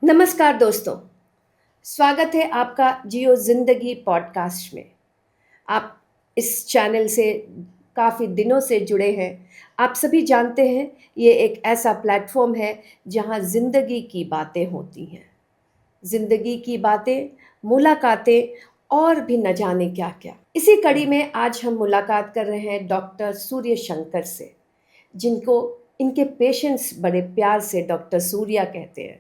नमस्कार दोस्तों, स्वागत है आपका जियो ज़िंदगी पॉडकास्ट में। आप इस चैनल से काफ़ी दिनों से जुड़े हैं। आप सभी जानते हैं ये एक ऐसा प्लेटफ़ॉर्म है जहाँ ज़िंदगी की बातें होती हैं। ज़िंदगी की बातें, मुलाकातें और भी न जाने क्या-क्या। इसी कड़ी में आज हम मुलाकात कर रहे हैं डॉक्टर सूर्य शंकर से, जिनको इनके पेशेंट्स बड़े प्यार से डॉक्टर सूर्या कहते हैं।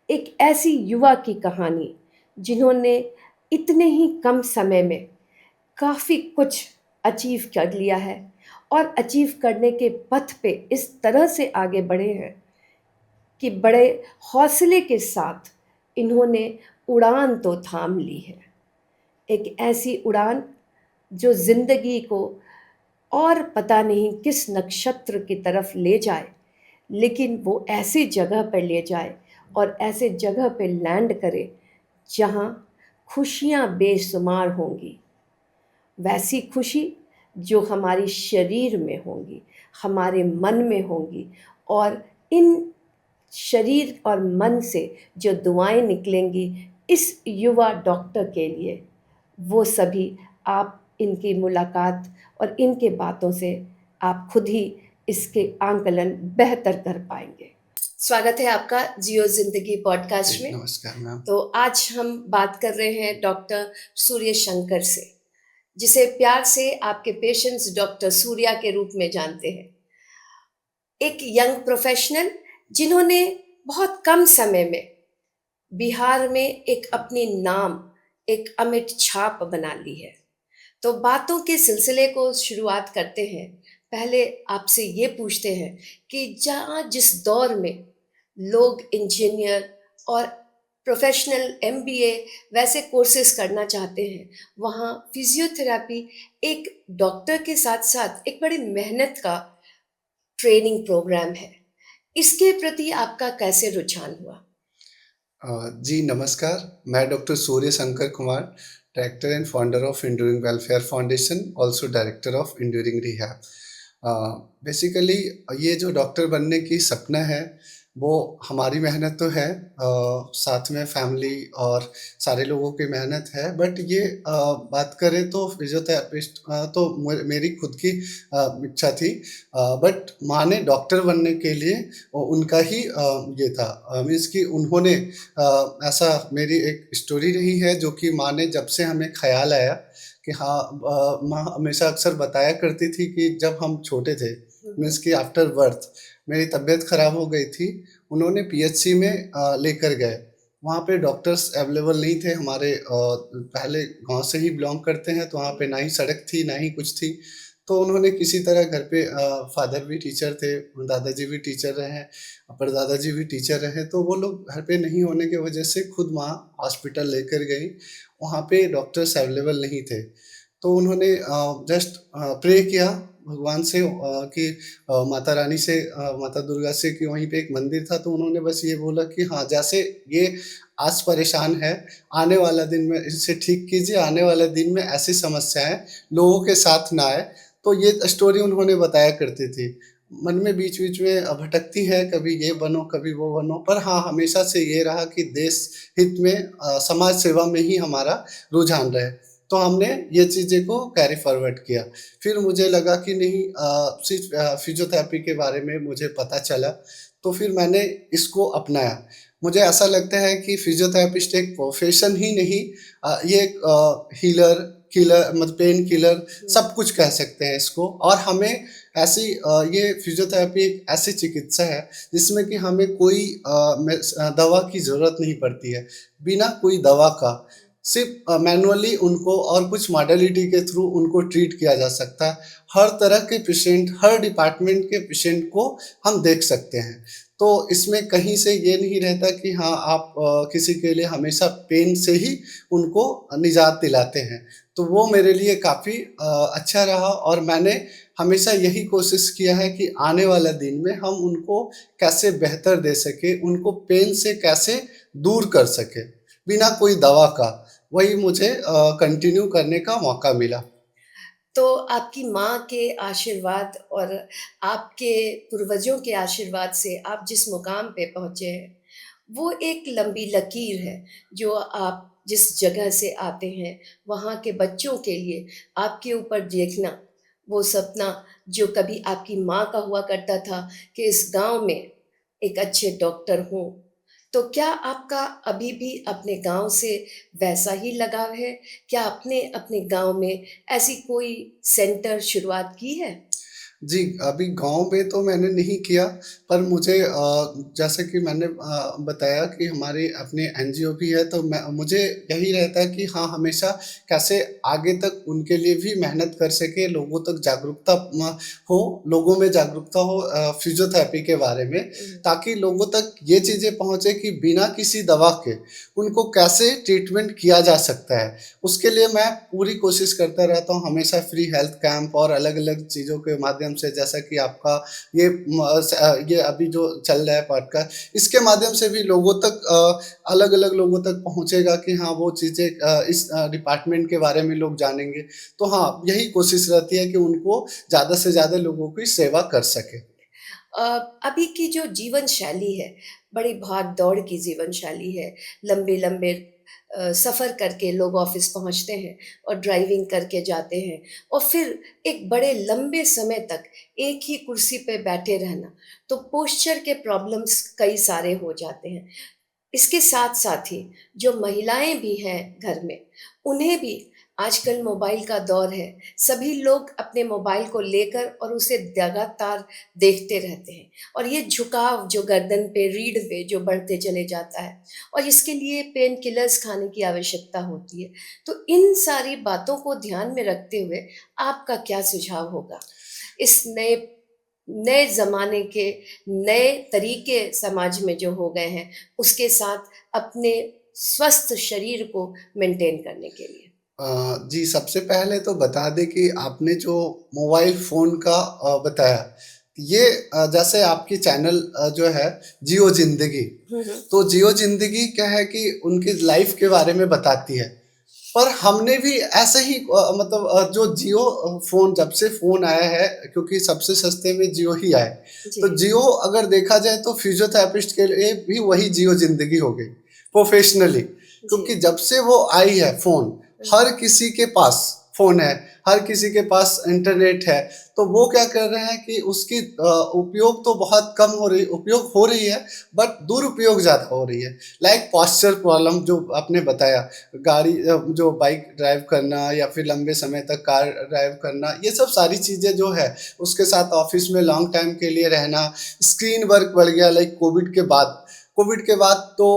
एक ऐसी युवा की कहानी जिन्होंने इतने ही कम समय में काफ़ी कुछ अचीव कर लिया है और अचीव करने के पथ पे इस तरह से आगे बढ़े हैं कि बड़े हौसले के साथ इन्होंने उड़ान तो थाम ली है। एक ऐसी उड़ान जो ज़िंदगी को और पता नहीं किस नक्षत्र की तरफ ले जाए, लेकिन वो ऐसी जगह पर ले जाए और ऐसे जगह पे लैंड करे जहाँ खुशियाँ बेशुमार होंगी। वैसी खुशी जो हमारी शरीर में होंगी, हमारे मन में होंगी और इन शरीर और मन से जो दुआएँ निकलेंगी इस युवा डॉक्टर के लिए, वो सभी आप इनकी मुलाकात और इनके बातों से आप खुद ही इसके आंकलन बेहतर कर पाएँगे। स्वागत है आपका जियो ज़िंदगी पॉडकास्ट जी, में। नमस्कार मैम। तो आज हम बात कर रहे हैं डॉक्टर सूर्य शंकर से, जिसे प्यार से आपके पेशेंट्स डॉक्टर सूर्या के रूप में जानते हैं। एक यंग प्रोफेशनल जिन्होंने बहुत कम समय में बिहार में एक अपनी नाम, एक अमिट छाप बना ली है। तो बातों के सिलसिले को शुरुआत करते हैं। पहले आपसे ये पूछते हैं कि जहाँ जिस दौर में लोग इंजीनियर और प्रोफेशनल एमबीए वैसे कोर्सेज करना चाहते हैं, वहाँ फिजियोथेरेपी एक डॉक्टर के साथ-साथ एक बड़ी मेहनत का ट्रेनिंग प्रोग्राम है। इसके प्रति आपका कैसे रुझान हुआ? जी नमस्कार, मैं doctor Surya Shankar Kumar, director and founder of enduring welfare foundation, also director of enduring rehab. A, basically ये जो डॉक्टर बनने की सपना है, वो हमारी मेहनत तो है, साथ में फैमिली और सारे लोगों की मेहनत है। बट ये बात करें तो फिजियोथेरेपिस्ट तो मेरी खुद की इच्छा थी। बट माँ ने डॉक्टर बनने के लिए उनका ही ये था, मीन्स कि उन्होंने ऐसा मेरी एक स्टोरी रही है जो कि माँ ने जब से हमें ख़्याल आया कि हाँ, माँ हमेशा अक्सर बताया करती थी कि जब हम छोटे थे, मीन्स कि आफ्टर बर्थ मेरी तबीयत ख़राब हो गई थी। उन्होंने पीएचसी में लेकर गए। वहाँ पे डॉक्टर्स अवेलेबल नहीं थे। हमारे पहले गाँव से ही बिलॉन्ग करते हैं, तो वहाँ पे ना ही सड़क थी, ना ही कुछ थी। तो उन्होंने किसी तरह घर पे, फ़ादर भी टीचर थे, दादाजी भी टीचर रहे हैं, परदादा जी भी टीचर रहे, तो वो लोग घर पे नहीं होने की वजह से खुद माँ हॉस्पिटल लेकर गईं। वहाँ पे डॉक्टर्स अवेलेबल नहीं थे। तो उन्होंने जस्ट प्रे किया भगवान से, कि माता रानी से, माता दुर्गा से, कि वहीं पे एक मंदिर था, तो उन्होंने बस ये बोला कि हाँ, जैसे ये आज परेशान है, आने वाला दिन में इसे ठीक कीजिए, आने वाले दिन में ऐसी समस्याएँ लोगों के साथ ना आए। तो ये स्टोरी उन्होंने बताया करती थी। मन में बीच-बीच में भटकती है, कभी ये बनो, कभी वो बनो, पर हाँ, हमेशा से ये रहा कि देश हित में, समाज सेवा में ही हमारा रुझान रहे। तो हमने ये चीज़ें को कैरी फॉरवर्ड किया। फिर मुझे लगा कि नहीं, सिर्फ़ फिज़ियोथेरेपी के बारे में मुझे पता चला, तो फिर मैंने इसको अपनाया। मुझे ऐसा लगता है कि फिज़ियोथेरेपिस्ट एक प्रोफ़ेशन ही नहीं, ये एक हीलर, किलर, मतलब पेन किलर, सब कुछ कह सकते हैं इसको। और हमें ऐसी, ये फिज़ियोथेरेपी एक ऐसी चिकित्सा है जिसमें कि हमें कोई दवा की ज़रूरत नहीं पड़ती है। बिना कोई दवा का सिर्फ़ मैनुअली उनको और कुछ मॉडलिटी के थ्रू उनको ट्रीट किया जा सकता है। हर तरह के पेशेंट, हर डिपार्टमेंट के पेशेंट को हम देख सकते हैं। तो इसमें कहीं से ये नहीं रहता कि हाँ, आप किसी के लिए हमेशा पेन से ही उनको निजात दिलाते हैं। तो वो मेरे लिए काफ़ी अच्छा रहा, और मैंने हमेशा यही कोशिश किया है कि आने वाला दिन में हम उनको कैसे बेहतर दे सकें, उनको पेन से कैसे दूर कर सकें, बिना कोई दवा का। वही मुझे कंटिन्यू करने का मौका मिला। तो आपकी माँ के आशीर्वाद और आपके पूर्वजों के आशीर्वाद से आप जिस मुकाम पे पहुँचे हैं, वो एक लंबी लकीर है जो आप जिस जगह से आते हैं, वहाँ के बच्चों के लिए आपके ऊपर देखना, वो सपना जो कभी आपकी माँ का हुआ करता था कि इस गाँव में एक अच्छे डॉक्टर हों। तो क्या आपका अभी भी अपने गाँव से वैसा ही लगाव है? क्या आपने अपने गाँव में ऐसी कोई सेंटर शुरुआत की है? जी, अभी गाँव में तो मैंने नहीं किया, पर मुझे जैसे कि मैंने बताया कि हमारी अपनी एनजीओ भी है, तो मुझे यही रहता है कि हाँ, हमेशा कैसे आगे तक उनके लिए भी मेहनत कर सकें, लोगों तक जागरूकता हो, लोगों में जागरूकता हो फिज़ियोथेरेपी के बारे में, हुँ। ताकि लोगों तक ये चीज़ें पहुँचे कि बिना किसी दवा के उनको कैसे ट्रीटमेंट किया जा सकता है। उसके लिए मैं पूरी कोशिश करता रहता हूँ, हमेशा फ्री हेल्थ कैंप और अलग-अलग चीज़ों के माध्यम से, जैसा कि आपका ये अभी जो चल रहा है पॉडकास्ट, इसके माध्यम से भी लोगों तक अलग-अलग लोगों तक पहुँचेगा कि हाँ, वो चीज़ें इस डिपार्टमेंट के बारे में लोग जानेंगे। तो हाँ, यही कोशिश रहती है कि उनको ज़्यादा से ज़्यादा लोगों की सेवा कर सकें। अ, अभी की जो जीवन शैली है, बड़ी भाग-दौड़ की जीवन शैली है। लंबे-लंबे सफ़र करके लोग ऑफ़िस पहुँचते हैं और ड्राइविंग करके जाते हैं और फिर एक बड़े लंबे समय तक एक ही कुर्सी पे बैठे रहना, तो पोस्चर के प्रॉब्लम्स कई सारे हो जाते हैं। इसके साथ-साथ ही जो महिलाएँ भी हैं घर में, उन्हें भी आजकल मोबाइल का दौर है। सभी लोग अपने मोबाइल को लेकर और उसे लगातार देखते रहते हैं और ये झुकाव जो गर्दन पे, रीढ़ पे जो बढ़ते चले जाता है और इसके लिए पेन किलर्स खाने की आवश्यकता होती है। तो इन सारी बातों को ध्यान में रखते हुए आपका क्या सुझाव होगा? इस नए नए ज़माने के नए तरीके समाज में जो हो गए हैं, उसके साथ अपने स्वस्थ शरीर को मेंटेन करने के लिए। जी, सबसे पहले तो बता दें कि आपने जो मोबाइल फ़ोन का बताया, ये जैसे आपकी चैनल जो है जियो ज़िंदगी, हुँ, हुँ। तो जियो ज़िंदगी क्या है कि उनकी लाइफ़ के बारे में बताती है। पर हमने भी ऐसे ही मतलब जो जियो फ़ोन जब से फ़ोन आया है, क्योंकि सबसे सस्ते में जियो ही आया है। जी, तो जियो अगर देखा जाए तो फिज़ियोथेरेपिस्ट के लिए भी वही जियो ज़िंदगी हो गई, प्रोफ़ेशनली। जी। क्योंकि जब से वो आई है फ़ोन, हुँ, हर किसी के पास फ़ोन है, हर किसी के पास इंटरनेट है, तो वो क्या कर रहे हैं कि उसकी उपयोग तो बहुत कम हो रही, उपयोग हो रही है, बट दुरुपयोग ज़्यादा हो रही है। लाइक पोस्चर प्रॉब्लम जो आपने बताया, गाड़ी जो बाइक ड्राइव करना या फिर लंबे समय तक कार ड्राइव करना, ये सब सारी चीज़ें जो है, उसके साथ ऑफ़िस में लॉन्ग टाइम के लिए रहना, स्क्रीन वर्क बढ़ गया लाइक कोविड के बाद। कोविड के बाद तो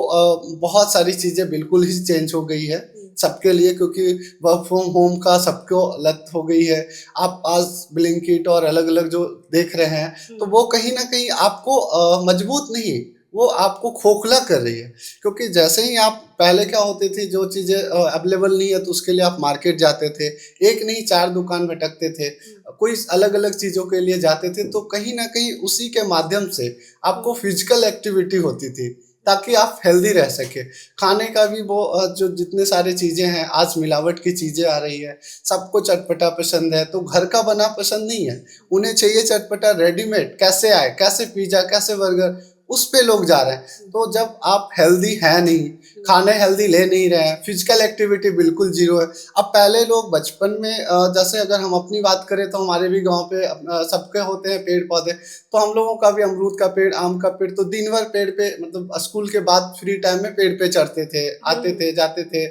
बहुत सारी चीज़ें बिल्कुल ही चेंज हो गई है हुँ, सबके लिए, क्योंकि वर्क फ्रॉम होम का सबको लत हो गई है। आप आज ब्लिंकिट और अलग-अलग जो देख रहे हैं, तो हुँ, वो कहीं न कहीं आपको मजबूत नहीं, वो आपको खोखला कर रही है। क्योंकि जैसे ही आप पहले क्या होती थी, जो चीज़ें अवेलेबल नहीं है तो उसके लिए आप मार्केट जाते थे। एक नहीं 4 दुकान भटकते थे। हुँ, कोई अलग-अलग चीज़ों के लिए जाते थे, तो कहीं न कहीं उसी के माध्यम से आपको हुँ, फिज़िकल एक्टिविटी होती थी, ताकि आप हेल्दी रह सकें। खाने का भी वो जो जितने सारी चीज़ें हैं, आज मिलावट की चीज़ें आ रही है, सबको चटपटा पसंद है, तो घर का बना पसंद नहीं है। उन्हें चाहिए चटपटा रेडीमेड, कैसे आए, कैसे पिज़्ज़ा, कैसे बर्गर, उस पे लोग जा रहे हैं। हुँ, तो जब आप हेल्दी हैं नहीं, हुँ, खाने हेल्दी ले नहीं रहे हैं, फिज़िकल एक्टिविटी बिल्कुल ज़ीरो है। अब पहले लोग बचपन में जैसे अगर हम अपनी बात करें, तो हमारे भी गाँव पे सबके होते हैं पेड़-पौधे, तो हम लोगों का भी अमरूद का पेड़, आम का पेड़, तो दिन भर पेड़ पे, मतलब स्कूल के बाद फ्री टाइम में पेड़ पे चढ़ते थे, आते हुँ, थे, जाते थे।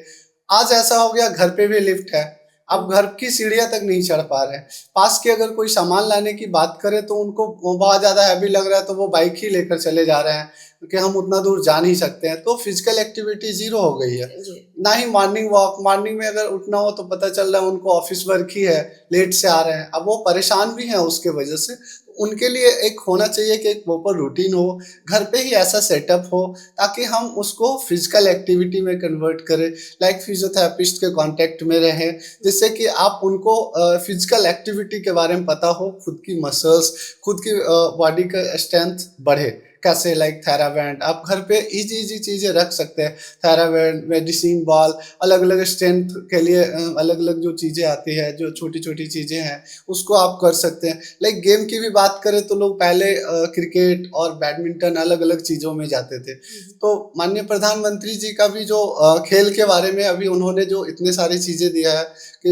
आज ऐसा हो गया, घर पे भी लिफ्ट है, अब हुँ, घर की सीढ़ियाँ तक नहीं चढ़ पा रहे हैं। पास के अगर कोई सामान लाने की बात करें, तो उनको वो बहुत ज़्यादा हैवी लग रहा है, तो वो बाइक ही लेकर चले जा रहे हैं, कि हम उतना दूर जा नहीं सकते हैं, तो फिज़िकल एक्टिविटी ज़ीरो हो गई है। जी। ना ही मॉर्निंग वॉक, मॉर्निंग में अगर उठना हो तो पता चल रहा है उनको ऑफ़िस वर्क ही है, लेट से आ रहे हैं। अब वो परेशान भी हैं उसके वजह से। उनके लिए एक होना चाहिए कि एक प्रॉपर रूटीन हो, घर पे ही ऐसा सेटअप हो, ताकि हम उसको फिज़िकल एक्टिविटी में कन्वर्ट करें, लाइक फिज़ियोथेरेपिस्ट के कॉन्टैक्ट में रहें, जिससे कि आप उनको फिज़िकल एक्टिविटी के बारे में पता हो, खुद की मसल्स, खुद की बॉडी का स्ट्रेंथ बढ़े। कैसे, लाइक थेराबैंड आप घर पे इजी इजी चीज़ें रख सकते हैं। थेराबैंड, मेडिसिन बॉल, अलग अलग स्ट्रेंथ के लिए अलग अलग जो चीज़ें आती है, जो छोटी छोटी चीज़ें हैं, उसको आप कर सकते हैं। लाइक गेम की भी बात करें तो लोग पहले क्रिकेट और बैडमिंटन अलग अलग चीज़ों में जाते थे। तो माननीय प्रधानमंत्री जी का भी जो खेल के बारे में अभी उन्होंने जो इतने सारी चीज़ें दिया है कि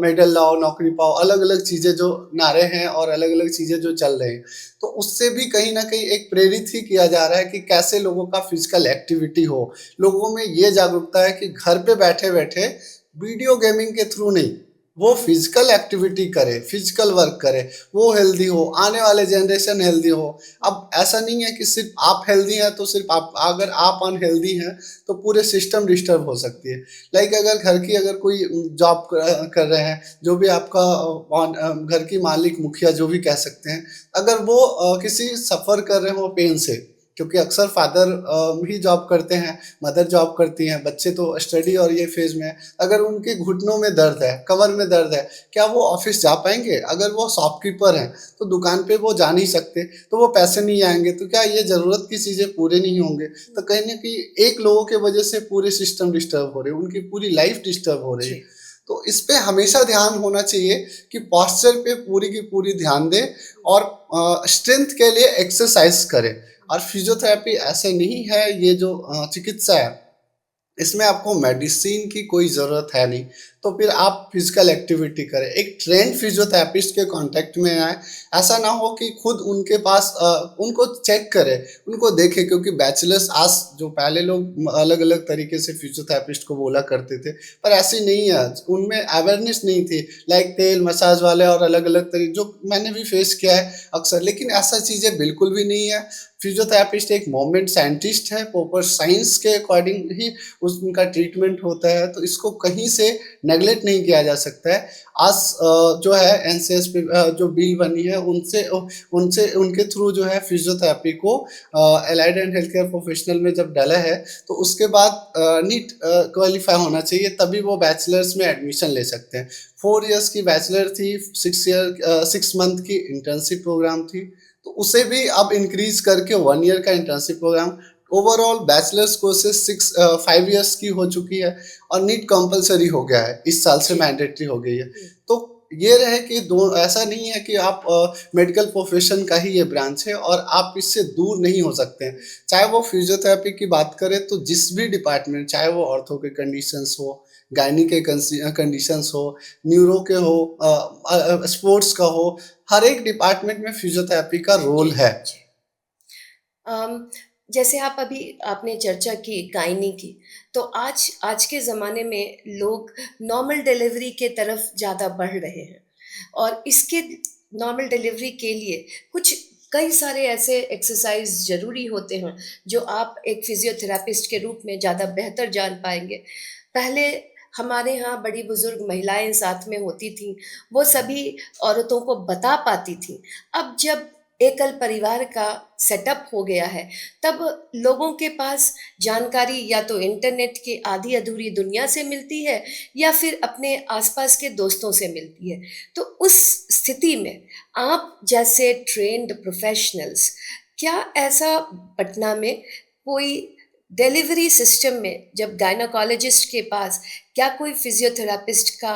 मेडल लाओ, नौकरी पाओ, अलग अलग चीज़ें जो नारे हैं और अलग अलग चीज़ें जो चल रही हैं, तो उससे भी कहीं न कहीं एक प्रेरित ही किया जा रहा है कि कैसे लोगों का फिज़िकल एक्टिविटी हो। लोगों में ये जागरूकता है कि घर पे बैठे-बैठे वीडियो गेमिंग के थ्रू नहीं, वो फिज़िकल एक्टिविटी करे, फिज़िकल वर्क करे, वो हेल्दी हो, आने वाले जनरेशन हेल्दी हो। अब ऐसा नहीं है कि सिर्फ़ आप हेल्दी हैं तो सिर्फ़ आप, अगर आप अनहेल्दी हैं तो पूरे सिस्टम डिस्टर्ब हो सकती है। लाइक अगर घर की अगर कोई जॉब कर रहे हैं, जो भी आपका घर की मालिक, मुखिया जो भी कह सकते हैं, अगर वो किसी सफ़र कर रहे हो पेन से, क्योंकि अक्सर फादर ही जॉब करते हैं, मदर जॉब करती हैं, बच्चे तो स्टडी और ये फेज़ में हैं। अगर उनके घुटनों में दर्द है, कमर में दर्द है, क्या वो ऑफ़िस जा पाएँगे? अगर वो शॉपकीपर हैं, तो दुकान पे वो जा नहीं सकते, तो वो पैसे नहीं आएँगे, तो क्या ये ज़रूरत की चीज़ें पूरे नहीं होंगे? तो कहीं न कहीं एक लोगों के वजह से पूरे सिस्टम डिस्टर्ब हो रहे हैं, उनकी पूरी लाइफ़ डिस्टर्ब हो रही है। जी। तो इस पे हमेशा ध्यान होना चाहिए कि पोस्चर पे पूरी की पूरी ध्यान दें और स्ट्रेंथ के लिए एक्सरसाइज़ करें। और फिजियोथेरेपी ऐसे नहीं है, ये जो चिकित्सा है, इसमें आपको मेडिसिन की कोई ज़रूरत है नहीं, तो फिर आप फिज़िकल एक्टिविटी करें। एक ट्रेन्ड फिजियोथेरेपिस्ट के कॉन्टैक्ट में आएँ, ऐसा ना हो कि खुद उनके पास उनको चेक करें, उनको देखें, क्योंकि बैचलर्स आज जो पहले लोग अलग-अलग तरीके से फिजियोथेरेपिस्ट को बोला करते थे, पर ऐसी नहीं है, उनमें अवेयरनेस नहीं थी। लाइक तेल मसाज वाले और अलग-अलग जो मैंने भी फेस किया है अक्सर, लेकिन ऐसा चीज़ें बिल्कुल भी नहीं है। फिजियोथेरेपिस्ट एक मूवमेंट साइंटिस्ट है, प्रॉपर साइंस के अकॉर्डिंग ही उनका ट्रीटमेंट होता है, तो इसको कहीं से नेगलेक्ट नहीं किया जा सकता है। आज जो है एनसीएस पे जो बिल बनी है, उनसे उनके थ्रू जो है फिजियोथेरेपी को allied and health care professional में जब डाला है, तो उसके बाद नीट क्वालीफाई होना चाहिए, तभी वो बैचलर्स में एडमिशन ले सकते हैं। 4 इयर्स की बैचलर थी, 6 मंथ की इंटर्नशिप प्रोग्राम थी, तो उसे भी अब इंक्रीज़ करके 1 ईयर का internship programme, overall bachelors courses 5 years की हो चुकी है और नीट कंपल्सरी हो गया है, इस साल से जी। मैंडेटरी हो गई है। हुँ। तो ये रहे कि दो, ऐसा नहीं है कि आप मेडिकल प्रोफ़ेशन का ही ये ब्रांच है और आप इससे दूर नहीं हो सकते हैं। चाहे वो फिज़ियोथेरेपी की बात करें तो जिस भी डिपार्टमेंट, चाहे वो ऑर्थो के कंडीशंस हो, गायनी के कंडीशंस हो, न्यूरो के हो, स्पोर्ट्स का हो, हर एक डिपार्टमेंट में फिज़ियोथेरेपी का रोल जी, है। जी। अम, जैसे आप अभी आपने चर्चा की गायनी की, तो आज आज के ज़माने में लोग नॉर्मल डिलीवरी के तरफ ज़्यादा बढ़ रहे हैं और इसके नॉर्मल डिलीवरी के लिए कुछ कई सारे ऐसे एक्सरसाइज़ ज़रूरी होते हैं, जो आप एक फ़िज़ियोथेरेपिस्ट के रूप में ज़्यादा बेहतर जान पाएँगे। पहले हमारे यहाँ बड़ी-बुज़ुर्ग महिलाएँ साथ में होती थीं, वो सभी औरतों को बता पाती थीं। अब जब एकल परिवार का सेटअप हो गया है, तब लोगों के पास जानकारी या तो इंटरनेट की आधी-अधूरी दुनिया से मिलती है या फिर अपने आस-पास के दोस्तों से मिलती है। तो उस स्थिति में आप जैसे ट्रेन्ड प्रोफ़ेशनल्स, क्या ऐसा पटना में कोई डिलीवरी सिस्टम में जब गायनोकोलॉजिस्ट के पास क्या कोई फ़िज़ियोथेरेपिस्ट का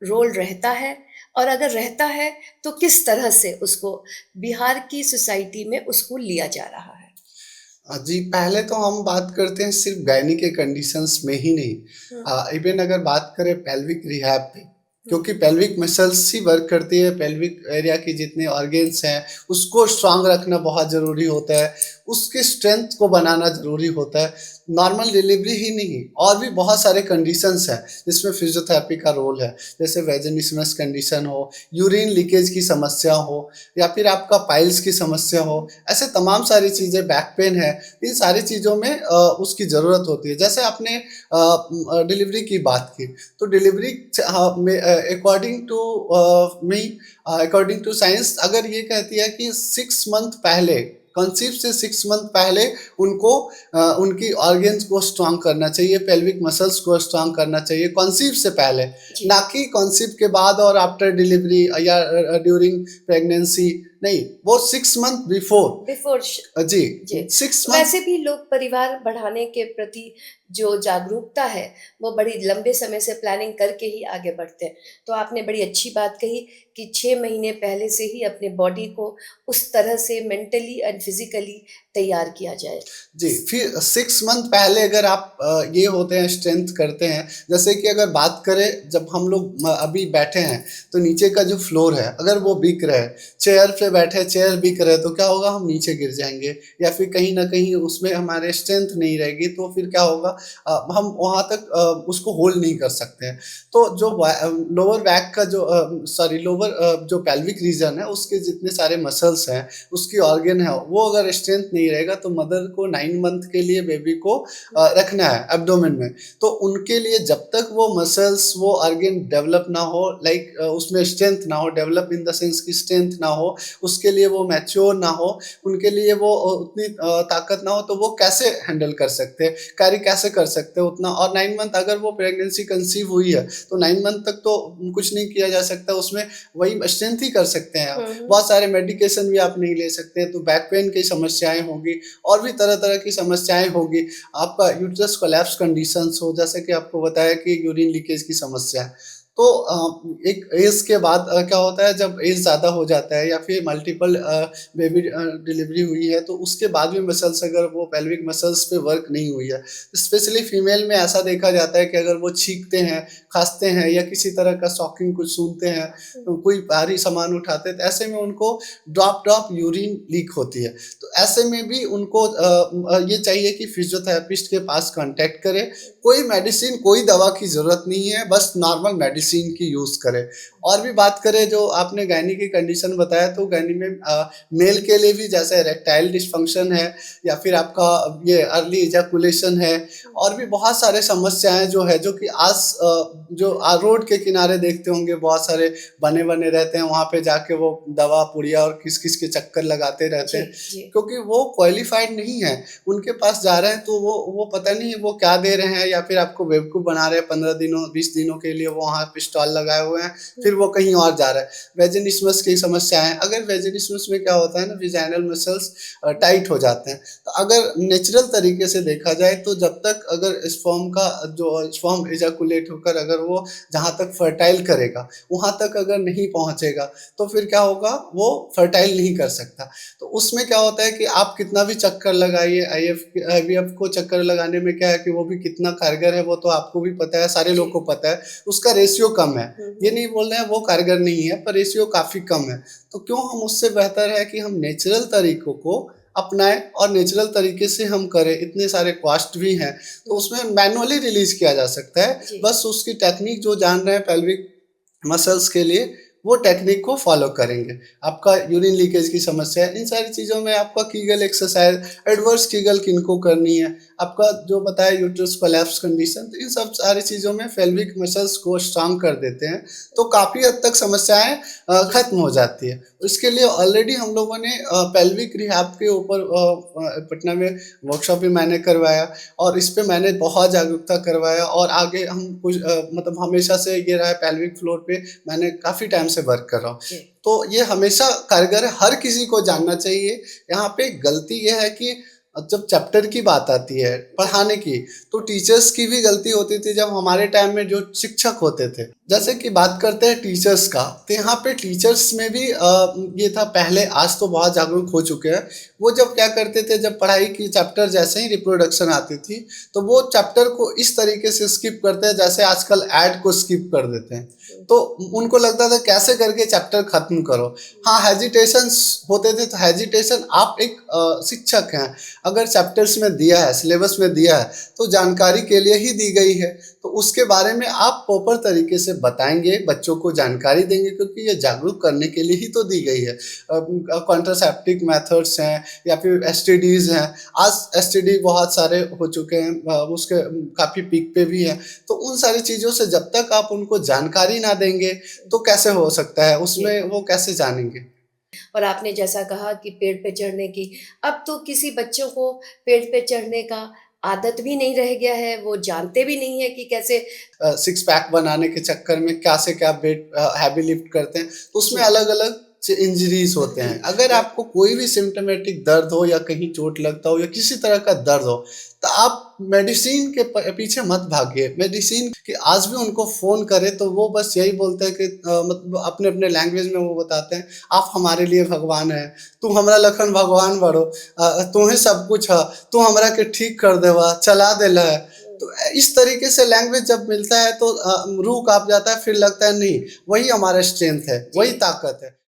रोल रहता है? और अगर रहता है, तो किस तरह से उसको बिहार की सोसाइटी में उसको लिया जा रहा है? जी, पहले तो हम बात करते हैं सिर्फ़ गायनी के कंडीशंस में ही नहीं। हुँ, इवन अगर बात करें पेल्विक रिहैब पे, हुँ, क्योंकि पेल्विक मसल्स ही वर्क करती है, पेल्विक एरिया के जितने ऑर्गन्स हैं, उसको स्ट्रॉन्ग रखना बहुत ज़रूरी होता है, उसकी स्ट्रेंथ को बनाना ज़रूरी होता है। नॉर्मल डिलीवरी ही नहीं, और भी बहुत सारे कंडीशंस हैं, जिसमें फिज़ियोथेरेपी का रोल है। जैसे वेजिनिसमस कंडीशन हो, यूरिन लीकेज की समस्या हो, या फिर आपका पाइल्स की समस्या हो, ऐसे तमाम सारी चीज़ें, बैक पेन है, इन सारी चीज़ों में उसकी ज़रूरत होती है। जैसे आपने डिलीवरी की बात की, तो डिलीवरी में according to me, according to science, अगर ये कहती है कि 6 मंथ पहले, कंसीव से 6 मंथ पहले उनको उनकी ऑर्गन्स को स्ट्रॉन्ग करना चाहिए, पेल्विक मसल्स को स्ट्रॉन्ग करना चाहिए कंसीव से पहले, जी। ना कि कंसीव के बाद और आफ्टर डिलीवरी या ड्यूरिंग प्रेगनेंसी नहीं, वो 6 मंथ बिफोर। बिफोर। जी, जी। 6 मंथ। वैसे भी लोग परिवार बढ़ाने के प्रति जो जागरूकता है, वो बड़ी लंबे समय से प्लानिंग करके ही आगे बढ़ते हैं। तो आपने बड़ी अच्छी बात कही कि 6 महीने पहले से ही अपने बॉडी को उस तरह से मेंटली एंड फिज़िकली तैयार किया जाए। जी, फिर 6 मंथ पहले अगर आप ये होते हैं, स्ट्रेंथ करते हैं, जैसे कि अगर बात करें जब हम लोग अभी बैठे हैं, तो नीचे का जो फ्लोर है, अगर वो वीक रहे, चेयर पे बैठे, चेयर वीक रहे, तो क्या होगा, हम नीचे गिर जाएँगे या फिर कहीं न कहीं उसमें हमारे स्ट्रेंथ नहीं रहेगी, तो फिर क्या होगा, हम वहाँ तक उसको होल्ड नहीं कर सकते हैं। तो जो लोअर बैक का जो लोअर जो पेल्विक रीजन है, उसके जितने सारे मसल्स हैं, उसकी ऑर्गन है, वो अगर स्ट्रेंथ नहीं रहेगा, तो मदर को 9 मंथ के लिए बेबी को रखना है एब्डोमेन में। तो उनके लिए जब तक वो मसल्स, वो ऑर्गन डेवलप ना हो, लाइक उसमें स्ट्रेंथ ना हो, डेवलप इन द सेंस की स्ट्रेंथ ना हो, उसके लिए वो मैच्योर ना हो, उनके लिए वो उतनी ताकत ना हो, तो वो कैसे हैंडल कर सकते हैं, कैरी कैसे कर सकते हैं उतना। और 9 मंथ अगर वो प्रेगनेंसी कंसीव हुई है, तो 9 मंथ तक तो कुछ नहीं किया जा सकता, उसमें वही स्ट्रेंथ ही कर सकते हैं आप। बहुत सारे मेडिकेशन भी आप नहीं ले सकते, तो बैक पेन की समस्याएँ होंगी और भी तरह-तरह की समस्याएँ होगी। आपका यूट्रस कोलैप्स कंडीशंस हो, जैसे कि आपको बताया कि यूरिन लीकेज की समस्या है। तो एक एज के बाद क्या होता है, जब एज ज़्यादा हो जाता है या फिर मल्टीपल बेबी डिलीवरी हुई है, तो उसके बाद भी मसल्स, अगर वो पेल्विक मसल्स पे वर्क नहीं हुई है, स्पेशली फीमेल में ऐसा देखा जाता है कि अगर वो छींकते हैं, खाँसते हैं या किसी तरह का शॉकिंग कुछ सुनते हैं, तो कोई भारी सामान उठाते हैं, तो ऐसे में उनको ड्रॉप ड्रॉप यूरिन लीक होती है। तो ऐसे में भी उनको ये चाहिए कि फिजियोथेरेपिस्ट के पास कांटेक्ट करें। कोई मेडिसिन, कोई दवा की ज़रूरत नहीं है, बस नॉर्मल मेडिसिन की यूज़ करें। और भी बात करें, जो आपने गायनी की कंडीशन बताया, तो गायनी में मेल के लिए भी जैसे इरेक्टाइल डिस्फंक्शन है या फिर आपका ये अर्ली इजैकुलेशन है, और भी बहुत सारे समस्याएँ जो है, जो कि जो रोड के किनारे देखते होंगे, बहुत सारे बने-बने रहते हैं, वहाँ पे जाके वो दवा, पुड़िया और किस-किस के चक्कर लगाते रहते जी, हैं, जी। क्योंकि वो क्वालिफ़ाइड नहीं है। उनके पास जा रहे हैं, तो वो पता नहीं वो क्या दे रहे हैं, या फिर आपको बेवकूफ़ बना रहे हैं। 15 दिनों, 20 दिनों के लिए वो वहाँ पे स्टॉल लगाए हुए हैं, फिर वो कहीं और जा रहा है। वेजिनिस्मस की समस्याएँ, अगर वेजिनिस्मस में क्या होता है ना, वेजाइनल मसल्स टाइट हो जाते हैं। तो अगर नेचुरल तरीके से देखा जाए, तो जब तक अगर स्पर्म का जो स्पर्म इजैकुलेट होकर अगर वो जहाँ तक फर्टाइल करेगा, वहाँ तक अगर नहीं पहुँचेगा, तो फिर क्या होगा, वो फर्टाइल नहीं कर सकता। तो उसमें क्या होता है कि आप कितना भी चक्कर लगाइए, आईवीएफ को चक्कर लगाने में क्या है कि वो भी कितना कारगर है, वो तो आपको भी पता है, सारे लोग को पता है। उसका रेशियो कम है। ये नहीं बोल रहे हैं वो कारगर नहीं है, पर रेशियो काफ़ी कम है। तो क्यों हम उससे बेहतर है कि हम नेचुरल तरीकों को अपनाएँ और नेचुरल तरीके से हम करें। इतने सारे कॉस्ट भी हैं, तो उसमें मैनुअली रिलीज़ किया जा सकता है। जी। बस उसकी टेक्नीक जो जान रहे हैं पेल्विक मसल्स के लिए, वो टेक्निक को फॉलो करेंगे। आपका यूरिन लीकेज की समस्या है, इन सारी चीज़ों में आपका कीगल एक्सरसाइज, एडवर्स कीगल किनको करनी है, आपका जो बताया यूट्रस कोलैप्स कंडीशन, तो इन सब सारी चीज़ों में पेल्विक मसल्स को स्ट्रॉन्ग कर देते हैं, तो काफ़ी हद तक समस्याएँ खत्म हो जाती है। इसके लिए ऑलरेडी हम लोगों ने पेल्विक रिहैब के ऊपर पटना में वर्कशॉप भी मैंने करवाया, और इस पे मैंने बहुत जागरूकता करवाया, और आगे हम कुछ मतलब हमेशा से ये रहा है, पेल्विक फ्लोर पे मैंने काफ़ी टाइम से वर्क कर रहा हूँ। जी। तो ये हमेशा कारगर है, हर किसी को जानना चाहिए। यहाँ पे गलती ये है कि जब चैप्टर की बात आती है पढ़ाने की, तो टीचर्स की भी गलती होती थी जब हमारे टाइम में जो शिक्षक होते थे। जैसे कि बात करते हैं टीचर्स का, तो यहाँ पे टीचर्स में भी ये था पहले, आज तो बहुत जागरूक हो चुके हैं। वो जब क्या करते थे, जब पढ़ाई की चैप्टर जैसे ही रिप्रोडक्शन आती थी, तो वो चैप्टर को इस तरीके से स्किप करते हैं जैसे आजकल ऐड को स्किप कर देते हैं। तो उनको लगता था कैसे करके चैप्टर खत्म करो। हाँ, हेजिटेशंस होते थे, तो हेजिटेशन, आप एक शिक्षक हैं, अगर चैप्टर्स में दिया है, सिलेबस में दिया है, तो जानकारी के लिए ही दी गई है, तो उसके बारे में आप प्रॉपर तरीके से बताएंगे, बच्चों को जानकारी देंगे, क्योंकि ये जागरूक करने के लिए ही तो दी गई है। कॉन्ट्रासेप्टिव मेथड्स हैं या फिर एसटीडीज हैं, आज एसटीडी बहुत सारे हो चुके हैं, उसके काफ़ी पीक पे भी हैं। तो उन सारी चीज़ों से जब तक आप उनको जानकारी ना देंगे, तो कैसे हो सकता है, उसमें वो कैसे जानेंगे। और आपने जैसा कहा कि पेड़ पे चढ़ने की, अब तो किसी बच्चों को पेड़ पे चढ़ने का आदत भी नहीं रह गया है, वो जानते भी नहीं है कि कैसे। सिक्स पैक बनाने के चक्कर में क्या से क्या वेट हैवी लिफ्ट करते हैं, तो उसमें जी। अलग अलग इंजरीज होते हैं। अगर आपको कोई भी सिम्टमेटिक दर्द हो या कहीं चोट लगता हो या किसी तरह का दर्द हो, तो आप मेडिसिन के पीछे मत भागिए। मेडिसिन कि आज भी उनको फ़ोन करें तो वो बस यही बोलते हैं कि मतलब अपने-अपने लैंग्वेज में वो बताते हैं, आप हमारे लिए भगवान हैं, तू हमरा लखन भगवान बाड़ो, तुहे सब कुछ ह, तू हमरा के ठीक कर देबा, चला देला है। तो इस तरीके से लैंग्वेज जब मिलता है तो रूह काँप जाता है, फिर लगता है नहीं, वही हमारा स्ट्रेंथ है, जी। वही ताकत है।